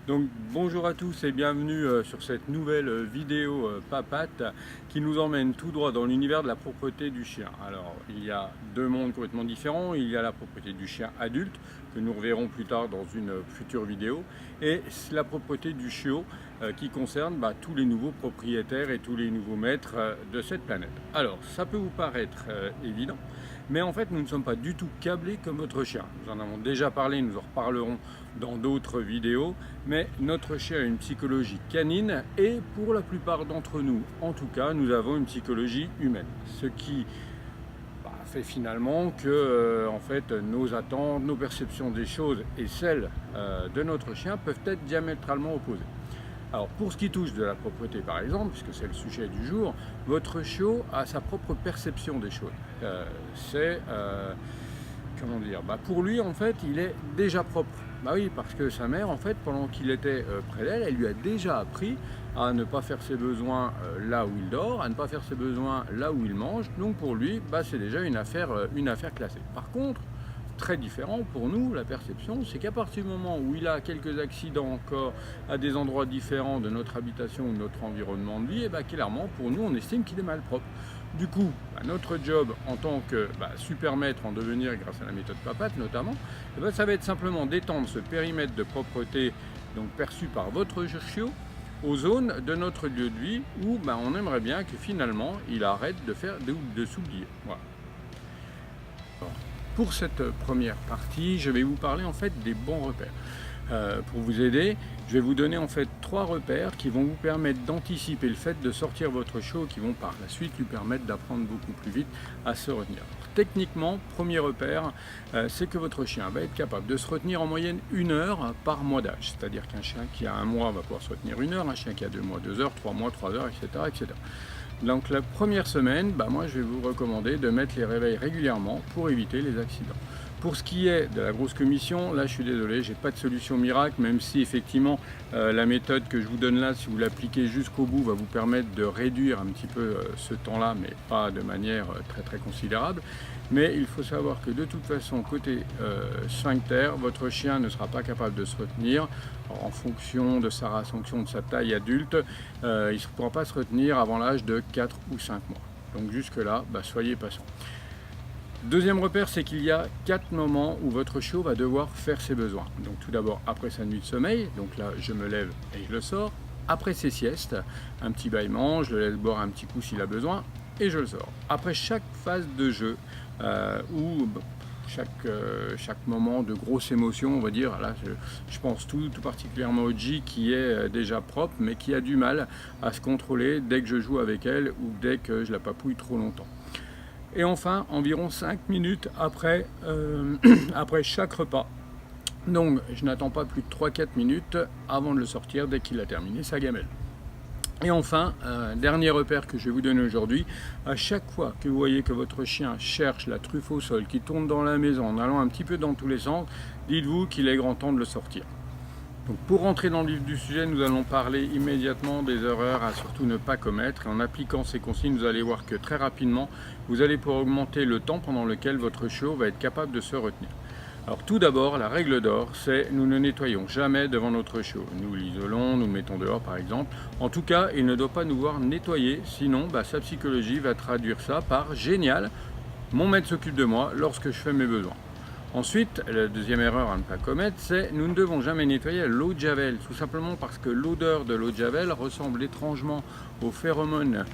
Donc bonjour à tous et bienvenue sur cette nouvelle vidéo papate qui nous emmène tout droit dans l'univers de la propreté du chien. Alors il y a deux mondes complètement différents, il y a la propreté du chien adulte que nous reverrons plus tard dans une future vidéo et la propreté du chiot qui concerne tous les nouveaux propriétaires et tous les nouveaux maîtres de cette planète. Alors ça peut vous paraître évident, mais en fait nous ne sommes pas du tout câblés comme votre chien. Nous en avons déjà parlé, nous en reparlerons dans d'autres vidéos, mais notre chien a une psychologie canine et pour la plupart d'entre nous, en tout cas, nous avons une psychologie humaine. Ce qui fait finalement que en fait, nos attentes, nos perceptions des choses et celles de notre chien peuvent être diamétralement opposées. Alors pour ce qui touche de la propreté par exemple, puisque c'est le sujet du jour, votre chiot a sa propre perception des choses. Comment dire, pour lui en fait il est déjà propre. Oui, parce que sa mère en fait pendant qu'il était près d'elle, elle lui a déjà appris à ne pas faire ses besoins là où il dort, à ne pas faire ses besoins là où il mange. Donc pour lui c'est déjà une affaire classée. Par contre, très différent pour nous, la perception, c'est qu'à partir du moment où il a quelques accidents encore à des endroits différents de notre habitation ou de notre environnement de vie, et clairement pour nous on estime qu'il est malpropre. Du coup, notre job en tant que super maître en devenir grâce à la méthode papate notamment, ça va être simplement d'étendre ce périmètre de propreté donc perçu par votre chiot aux zones de notre lieu de vie où on aimerait bien que finalement il arrête de s'oublier. Voilà. Pour cette première partie, je vais vous parler en fait des bons repères. Pour vous aider, je vais vous donner en fait 3 repères qui vont vous permettre d'anticiper le fait de sortir votre chiot, qui vont par la suite lui permettre d'apprendre beaucoup plus vite à se retenir. Alors, techniquement, premier repère, c'est que votre chien va être capable de se retenir en moyenne 1 heure par mois d'âge. C'est-à-dire qu'un chien qui a 1 mois va pouvoir se retenir 1 heure, un chien qui a 2 mois 2 heures, 3 mois 3 heures, etc. etc. Donc la première semaine, moi je vais vous recommander de mettre les réveils régulièrement pour éviter les accidents. Pour ce qui est de la grosse commission, là je suis désolé, j'ai pas de solution miracle, même si effectivement la méthode que je vous donne là, si vous l'appliquez jusqu'au bout, va vous permettre de réduire un petit peu ce temps-là, mais pas de manière très considérable. Mais il faut savoir que de toute façon, côté sphincter, votre chien ne sera pas capable de se retenir. En fonction de sa taille adulte, il ne pourra pas se retenir avant l'âge de 4 ou 5 mois. Donc jusque là, soyez patient. Deuxième repère, c'est qu'il y a 4 moments où votre chiot va devoir faire ses besoins. Donc tout d'abord après sa nuit de sommeil, donc là je me lève et je le sors. Après ses siestes, un petit bâillement, je le laisse boire un petit coup s'il a besoin et je le sors. Après chaque phase de jeu, ou chaque moment de grosse émotion, on va dire, là je pense tout particulièrement au G qui est déjà propre mais qui a du mal à se contrôler dès que je joue avec elle ou dès que je la papouille trop longtemps. Et enfin, environ 5 minutes après, après chaque repas. Donc je n'attends pas plus de 3-4 minutes avant de le sortir dès qu'il a terminé sa gamelle. Et enfin, dernier repère que je vais vous donner aujourd'hui, à chaque fois que vous voyez que votre chien cherche la truffe au sol, qui tourne dans la maison en allant un petit peu dans tous les sens, dites-vous qu'il est grand temps de le sortir. Donc pour rentrer dans le vif du sujet, nous allons parler immédiatement des erreurs à surtout ne pas commettre. Et en appliquant ces consignes, vous allez voir que très rapidement, vous allez pouvoir augmenter le temps pendant lequel votre chiot va être capable de se retenir. Alors tout d'abord, la règle d'or, c'est nous ne nettoyons jamais devant notre chiot. Nous l'isolons, nous le mettons dehors par exemple. En tout cas, il ne doit pas nous voir nettoyer, sinon sa psychologie va traduire ça par « génial, mon maître s'occupe de moi lorsque je fais mes besoins ». Ensuite, la deuxième erreur à ne pas commettre, c'est nous ne devons jamais nettoyer l'eau de javel, tout simplement parce que l'odeur de l'eau de javel ressemble étrangement aux phéromones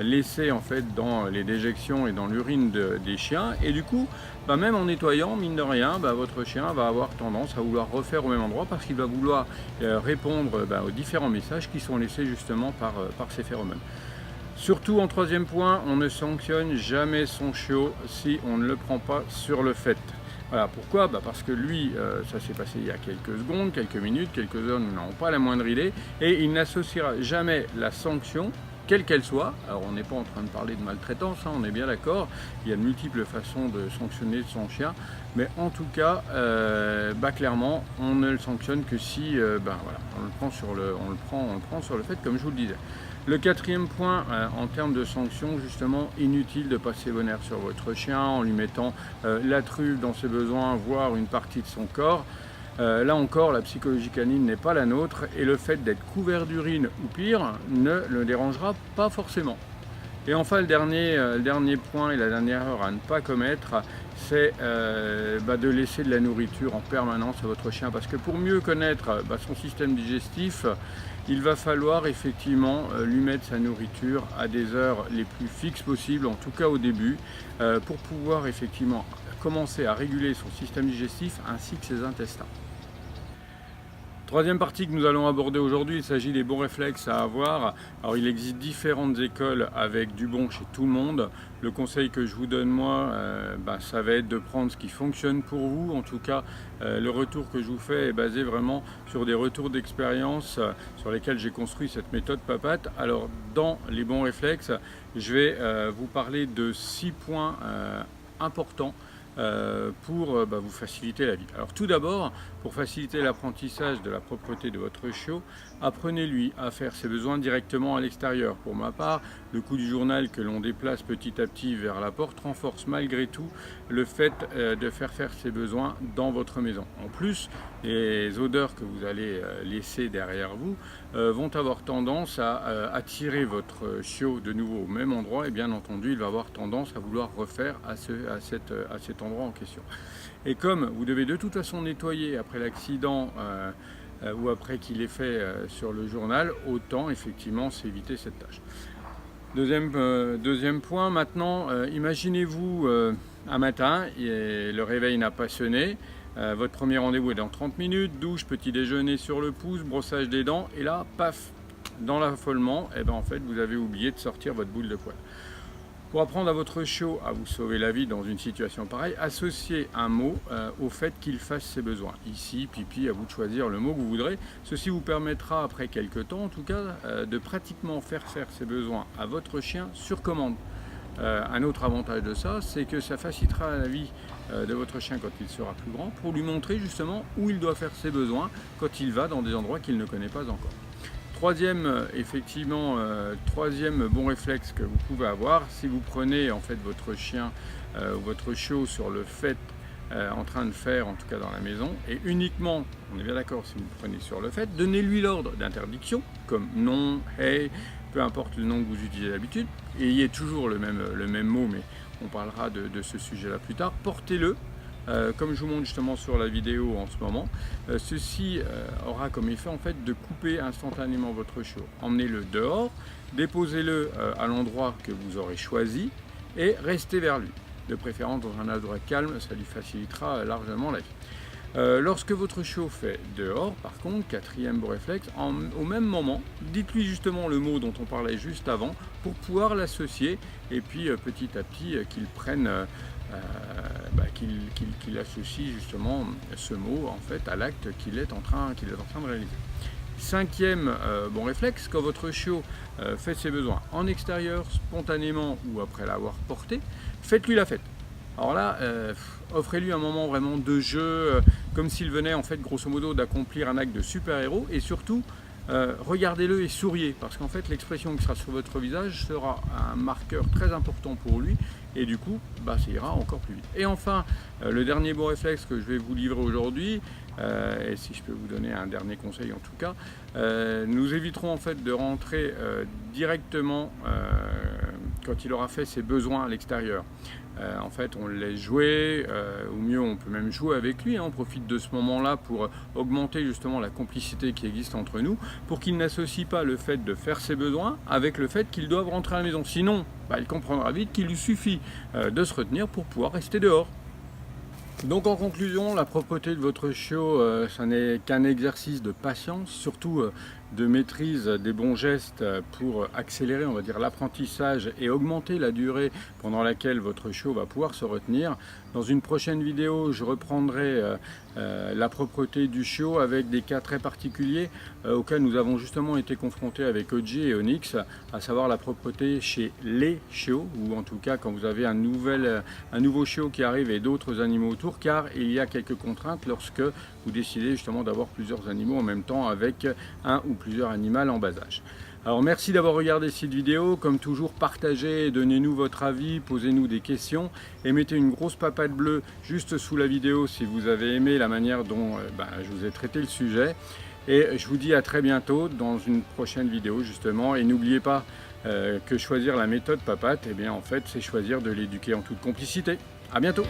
laissés en fait dans les déjections et dans l'urine des chiens, et du coup, même en nettoyant, mine de rien, votre chien va avoir tendance à vouloir refaire au même endroit parce qu'il va vouloir répondre aux différents messages qui sont laissés justement par ces phéromones. Surtout en troisième point, on ne sanctionne jamais son chiot si on ne le prend pas sur le fait. Voilà, pourquoi ? Parce que lui, ça s'est passé il y a quelques secondes, quelques minutes, quelques heures, nous n'avons pas la moindre idée, et il n'associera jamais la sanction, quelle qu'elle soit. Alors on n'est pas en train de parler de maltraitance, on est bien d'accord, il y a de multiples façons de sanctionner son chien, mais en tout cas, clairement, on ne le sanctionne que si, on le prend sur le fait, comme je vous le disais. Le quatrième point, en termes de sanctions, justement, inutile de passer vos nerfs sur votre chien en lui mettant la truffe dans ses besoins, voire une partie de son corps. Là encore, la psychologie canine n'est pas la nôtre et le fait d'être couvert d'urine ou pire ne le dérangera pas forcément. Et enfin, le dernier point et la dernière erreur à ne pas commettre, c'est de laisser de la nourriture en permanence à votre chien. Parce que pour mieux connaître son système digestif, il va falloir effectivement lui mettre sa nourriture à des heures les plus fixes possibles, en tout cas au début, pour pouvoir effectivement commencer à réguler son système digestif ainsi que ses intestins. Troisième partie que nous allons aborder aujourd'hui, il s'agit des bons réflexes à avoir. Alors il existe différentes écoles avec du bon chez tout le monde. Le conseil que je vous donne moi, ça va être de prendre ce qui fonctionne pour vous. En tout cas, le retour que je vous fais est basé vraiment sur des retours d'expérience sur lesquels j'ai construit cette méthode Papat. Alors dans les bons réflexes, je vais vous parler de 6 points importants pour vous faciliter la vie. Alors tout d'abord, pour faciliter l'apprentissage de la propreté de votre chiot, apprenez-lui à faire ses besoins directement à l'extérieur. Pour ma part, le coup du journal que l'on déplace petit à petit vers la porte renforce malgré tout le fait de faire ses besoins dans votre maison. En plus, les odeurs que vous allez laisser derrière vous vont avoir tendance à attirer votre chiot de nouveau au même endroit et bien entendu, il va avoir tendance à vouloir refaire à cet endroit en question. Et comme vous devez de toute façon nettoyer après l'accident ou après qu'il ait fait sur le journal, autant effectivement s'éviter cette tâche. Deuxième point, maintenant, imaginez-vous un matin, et le réveil n'a pas sonné, votre premier rendez-vous est dans 30 minutes, douche, petit déjeuner sur le pouce, brossage des dents, et là, paf, dans l'affolement, en fait, vous avez oublié de sortir votre boule de poil. Pour apprendre à votre chiot à vous sauver la vie dans une situation pareille, associez un mot au fait qu'il fasse ses besoins. Ici, pipi, à vous de choisir le mot que vous voudrez. Ceci vous permettra, après quelques temps en tout cas, de pratiquement faire ses besoins à votre chien sur commande. Un autre avantage de ça, c'est que ça facilitera la vie de votre chien quand il sera plus grand, pour lui montrer justement où il doit faire ses besoins quand il va dans des endroits qu'il ne connaît pas encore. Troisième bon réflexe que vous pouvez avoir, si vous prenez en fait votre chien ou votre chiot sur le fait en train de faire, en tout cas dans la maison, et uniquement, on est bien d'accord, si vous le prenez sur le fait, donnez-lui l'ordre d'interdiction, comme non, hey, peu importe le nom que vous utilisez d'habitude, et ayez toujours le même mot, mais on parlera de ce sujet-là plus tard, portez-le. Comme je vous montre justement sur la vidéo en ce moment, ceci aura comme effet en fait de couper instantanément votre chiot. Emmenez-le dehors, déposez-le à l'endroit que vous aurez choisi et restez vers lui. De préférence dans un endroit calme, ça lui facilitera largement la vie. Lorsque votre chiot fait dehors, par contre, quatrième bon réflexe, au même moment, dites-lui justement le mot dont on parlait juste avant pour pouvoir l'associer et puis petit à petit qu'il prenne qu'il associe justement ce mot en fait à l'acte qu'il est en train de réaliser. Cinquième bon réflexe, quand votre chiot fait ses besoins en extérieur, spontanément ou après l'avoir porté, faites-lui la fête. Alors là, offrez-lui un moment vraiment de jeu, comme s'il venait en fait grosso modo d'accomplir un acte de super-héros, et surtout regardez-le et souriez, parce qu'en fait l'expression qui sera sur votre visage sera un marqueur très important pour lui, et du coup ça ira encore plus vite. Et enfin, le dernier bon réflexe que je vais vous livrer aujourd'hui, et si je peux vous donner un dernier conseil en tout cas, nous éviterons en fait de rentrer directement quand il aura fait ses besoins à l'extérieur. En fait, on le laisse jouer, ou mieux, on peut même jouer avec lui. On profite de ce moment-là pour augmenter justement la complicité qui existe entre nous, pour qu'il n'associe pas le fait de faire ses besoins avec le fait qu'ils doivent rentrer à la maison. Sinon, il comprendra vite qu'il lui suffit de se retenir pour pouvoir rester dehors. Donc en conclusion, la propreté de votre chiot, ça n'est qu'un exercice de patience, surtout de maîtrise des bons gestes pour accélérer, on va dire, l'apprentissage et augmenter la durée pendant laquelle votre chiot va pouvoir se retenir. Dans une prochaine vidéo, je reprendrai la propreté du chiot avec des cas très particuliers auxquels nous avons justement été confrontés avec Oji et Onyx, à savoir la propreté chez les chiots, ou en tout cas quand vous avez un nouveau chiot qui arrive et d'autres animaux autour, car il y a quelques contraintes lorsque vous décidez justement d'avoir plusieurs animaux en même temps avec un ou plusieurs animaux en bas âge. Alors merci d'avoir regardé cette vidéo, comme toujours partagez, donnez-nous votre avis, posez-nous des questions et mettez une grosse papate bleue juste sous la vidéo si vous avez aimé la manière dont je vous ai traité le sujet. Et je vous dis à très bientôt dans une prochaine vidéo justement, et n'oubliez pas que choisir la méthode papate, eh bien en fait c'est choisir de l'éduquer en toute complicité. À bientôt.